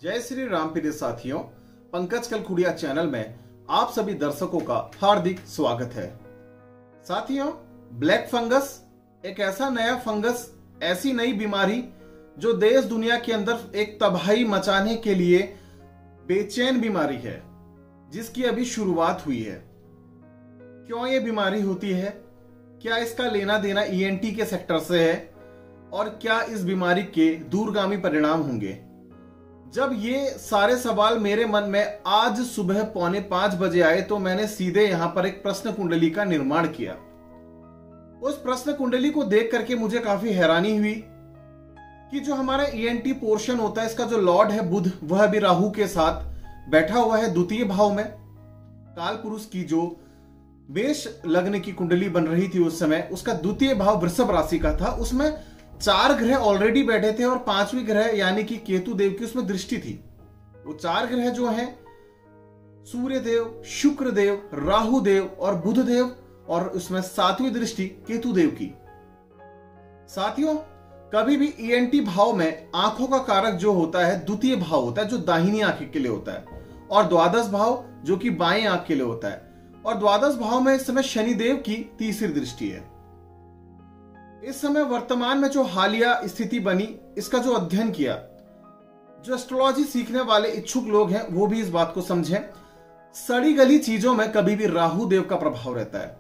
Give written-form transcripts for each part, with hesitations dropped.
जय श्री राम प्रिय साथियों, पंकज कलखुड़िया चैनल में आप सभी दर्शकों का हार्दिक स्वागत है। साथियों, ब्लैक फंगस एक ऐसा नया फंगस, ऐसी नई बीमारी जो देश दुनिया के अंदर एक तबाही मचाने के लिए बेचैन बीमारी है, जिसकी अभी शुरुआत हुई है। क्यों ये बीमारी होती है, क्या इसका लेना देना ईएनटी के सेक्टर से है और क्या इस बीमारी के दूरगामी परिणाम होंगे? जब ये सारे सवाल मेरे मन में आज सुबह 4:45 बजे आए तो मैंने सीधे यहां पर एक प्रश्न कुंडली का निर्माण किया। उस प्रश्न कुंडली को देख करके मुझे काफी हैरानी हुई कि जो हमारा ईएनटी पोर्शन होता है, इसका जो लॉर्ड है बुध, वह भी राहु के साथ बैठा हुआ है द्वितीय भाव में। काल पुरुष की जो मेष लग्न की कुंडली बन रही थी उस समय, उसका द्वितीय भाव वृषभ राशि का था। उसमें 4 ग्रह ऑलरेडी बैठे थे और 5वीं ग्रह यानी कि केतु देव की उसमें दृष्टि थी। वो 4 ग्रह जो हैं, सूर्य देव, शुक्र देव, राहु देव और बुध देव, और उसमें 7वीं दृष्टि केतु देव की। साथियों, कभी भी ईएनटी भाव में आंखों का कारक जो होता है द्वितीय भाव होता है, जो दाहिनी आंख के लिए होता है, और द्वादश भाव जो कि बाएं आंख के लिए होता है। और द्वादश भाव में इस समय शनिदेव की तीसरी दृष्टि है। इस समय वर्तमान में जो हालिया स्थिति बनी, इसका जो अध्ययन किया, जो एस्ट्रोलॉजी सीखने वाले इच्छुक लोग हैं वो भी इस बात को समझें, सड़ी गली चीजों में कभी भी राहु देव का प्रभाव रहता है।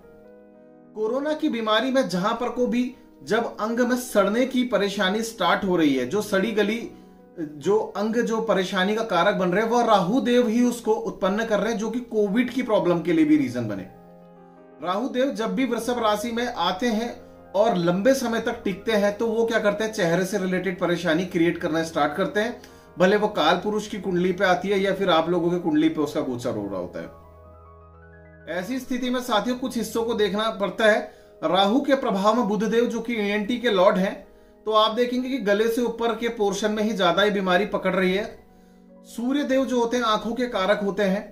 कोरोना की बीमारी में जहां पर को भी जब अंग में सड़ने की परेशानी स्टार्ट हो रही है, जो सड़ी गली जो अंग जो परेशानी का कारक बन रहे हैं, वह राहु देव ही उसको उत्पन्न कर रहे हैं, जो कि कोविड की प्रॉब्लम के लिए भी रीजन बने। राहु देव जब भी वृषभ राशि में आते हैं और लंबे समय तक टिकते हैं तो वो क्या करते हैं, चेहरे से रिलेटेड परेशानी क्रिएट करना स्टार्ट करते हैं, भले वो काल पुरुष की कुंडली पे आती है या फिर आप लोगों की कुंडली पे उसका गोचर हो रहा होता है। ऐसी स्थिति में साथियों कुछ हिस्सों को देखना पड़ता है। राहु के प्रभाव में बुध देव जो कि ईएनटी के लॉर्ड हैं, तो आप देखेंगे कि गले से ऊपर के पोर्शन में ही ज्यादा ही बीमारी पकड़ रही है। सूर्य देव जो होते हैं आंखों के कारक होते हैं।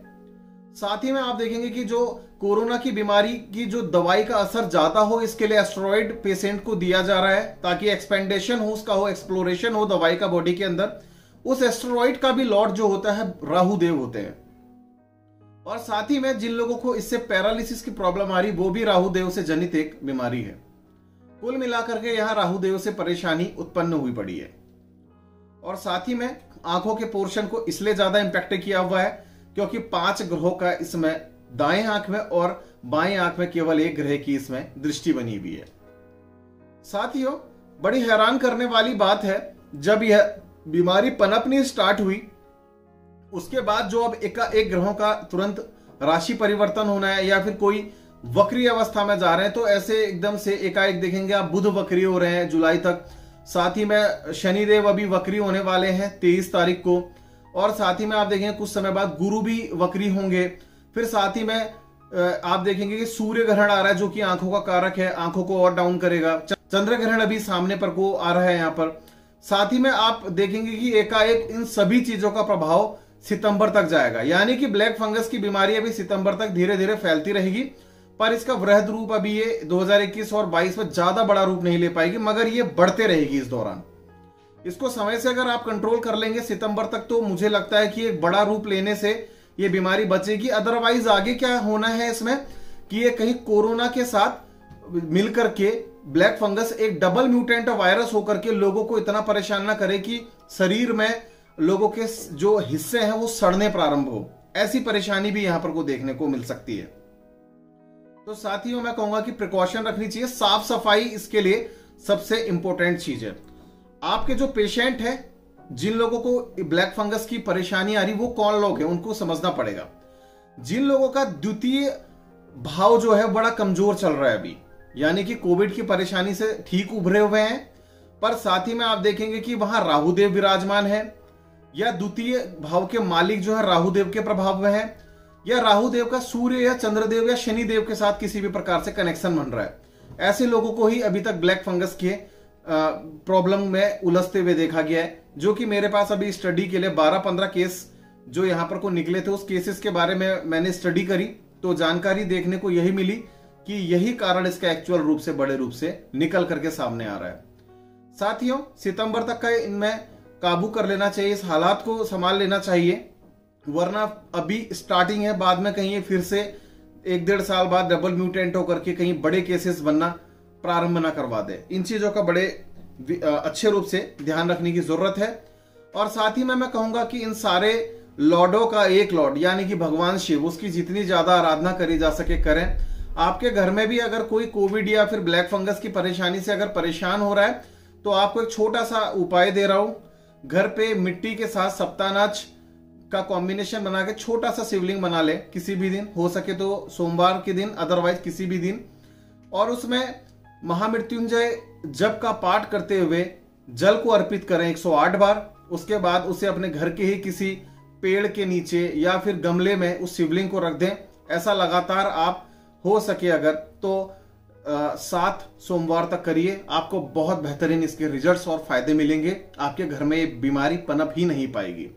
साथ ही में आप देखेंगे कि जो कोरोना की बीमारी की जो दवाई का असर ज्यादा हो, इसके लिए एस्टेरॉइड पेशेंट को दिया जा रहा है ताकि एक्सपेंडेशन हो उसका, हो एक्सप्लोरेशन हो दवाई का बॉडी के अंदर। उस एस्टेरॉइड का भी लॉर्ड जो होता है राहु देव होते हैं। और साथ ही में जिन लोगों को इससे पैरालिसिस की प्रॉब्लम आ रही, वो भी राहु देव से जनित एक बीमारी है। कुल मिलाकर के यहां राहु देव से परेशानी उत्पन्न हुई पड़ी है। और साथ ही में आंखों के पोर्शन को इसलिए ज्यादा इंपैक्ट किया हुआ है क्योंकि 5 ग्रहों का इसमें दाएं आंख में और बाएं आंख में केवल 1 ग्रह की इसमें दृष्टि बनी हुई है। साथियों, बड़ी हैरान करने वाली बात है, जब यह बीमारी पनपनी स्टार्ट हुई उसके बाद जो अब एक ग्रहों का तुरंत राशि परिवर्तन होना है या फिर कोई वक्री अवस्था में जा रहे हैं, तो ऐसे एकदम से एकाएक देखेंगे आप बुध वक्री हो रहे हैं जुलाई तक। साथ ही में शनिदेव अभी वक्री होने वाले हैं 23 तारीख को। और साथ ही में आप देखेंगे कुछ समय बाद गुरु भी वक्री होंगे। फिर साथ ही में आप देखेंगे कि सूर्य ग्रहण आ रहा है जो कि आंखों का कारक है, आंखों को और डाउन करेगा। चंद्र ग्रहण अभी सामने पर को आ रहा है यहाँ पर। साथ ही में आप देखेंगे कि एकाएक इन सभी चीजों का प्रभाव सितंबर तक जाएगा, यानी कि ब्लैक फंगस की बीमारी अभी सितंबर तक धीरे धीरे फैलती रहेगी। पर इसका वृहद रूप अभी ये 2021 और 22 में ज्यादा बड़ा रूप नहीं ले पाएगी, मगर ये बढ़ते रहेगी इस दौरान। इसको समय से अगर आप कंट्रोल कर लेंगे सितंबर तक, तो मुझे लगता है कि एक बड़ा रूप लेने से ये बीमारी बचेगी। अदरवाइज आगे क्या होना है इसमें कि ये कहीं कोरोना के साथ मिलकर के ब्लैक फंगस एक डबल म्यूटेंट वायरस होकर के लोगों को इतना परेशान ना करे कि शरीर में लोगों के जो हिस्से हैं वो सड़ने प्रारंभ हो। ऐसी परेशानी भी यहां पर को देखने को मिल सकती है। तो साथियों, मैं कहूंगा कि प्रिकॉशन रखनी चाहिए। साफ सफाई इसके लिए सबसे इंपॉर्टेंट चीज है। आपके जो पेशेंट है, जिन लोगों को ब्लैक फंगस की परेशानी आ रही, वो कौन लोग हैं उनको समझना पड़ेगा। जिन लोगों का द्वितीय भाव जो है बड़ा कमजोर चल रहा है अभी, यानी कि कोविड की परेशानी से ठीक उभरे हुए हैं, पर साथ ही में आप देखेंगे कि वहां राहु देव विराजमान है, या द्वितीय भाव के मालिक जो है राहु देव के प्रभाव में है, या राहु देव का सूर्य या चंद्रदेव या शनि देव के साथ किसी भी प्रकार से कनेक्शन बन रहा है। ऐसे लोगों को ही अभी तक ब्लैक फंगस के प्रॉब्लम में उलझते हुए देखा गया है। जो कि मेरे पास अभी स्टडी के लिए 12-15 केस जो यहां पर को निकले थे, उस केसेस के बारे में मैंने स्टडी करी, तो जानकारी देखने को यही मिली कि यही कारण इसका एक्चुअल रूप से बड़े रूप से निकल करके सामने आ रहा है। साथियों, सितंबर तक का इनमें काबू कर लेना चाहिए, इस हालात को संभाल लेना चाहिए, वरना अभी स्टार्टिंग है, बाद में कहीं ये फिर से 1-1.5 साल बाद डबल म्यूटेंट होकर के कहीं बड़े केसेस बनना प्रारंभ ना करवा दे। इन चीजों का बड़े अच्छे रूप से ध्यान रखने की जरूरत है। और साथ ही में मैं कहूंगा कि इन सारे लॉर्डों का एक लॉर्ड यानी कि भगवान शिव, उसकी जितनी ज्यादा आराधना करी जा सके करें। आपके घर में भी अगर कोई कोविड या फिर ब्लैक फंगस की परेशानी से अगर परेशान हो रहा है तो आपको एक छोटा सा उपाय दे रहा हूं। घर पे मिट्टी के साथ सप्तानाच का कॉम्बिनेशन बना के छोटा सा शिवलिंग बना ले, किसी भी दिन हो सके तो सोमवार के दिन, अदरवाइज किसी भी दिन, और उसमें महामृत्युंजय जप का पाठ करते हुए जल को अर्पित करें 108 बार। उसके बाद उसे अपने घर के ही किसी पेड़ के नीचे या फिर गमले में उस शिवलिंग को रख दें। ऐसा लगातार आप हो सके अगर तो 7 सोमवार तक करिए, आपको बहुत बेहतरीन इसके रिजल्ट्स और फायदे मिलेंगे। आपके घर में ये बीमारी पनप ही नहीं पाएगी।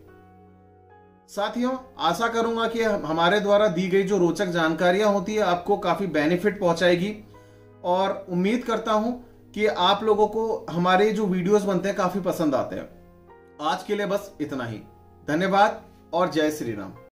साथियों, आशा करूंगा कि हमारे द्वारा दी गई जो रोचक जानकारियां होती है आपको काफी बेनिफिट पहुंचाएगी, और उम्मीद करता हूं कि आप लोगों को हमारे जो वीडियोस बनते हैं काफी पसंद आते हैं। आज के लिए बस इतना ही। धन्यवाद और जय श्री राम।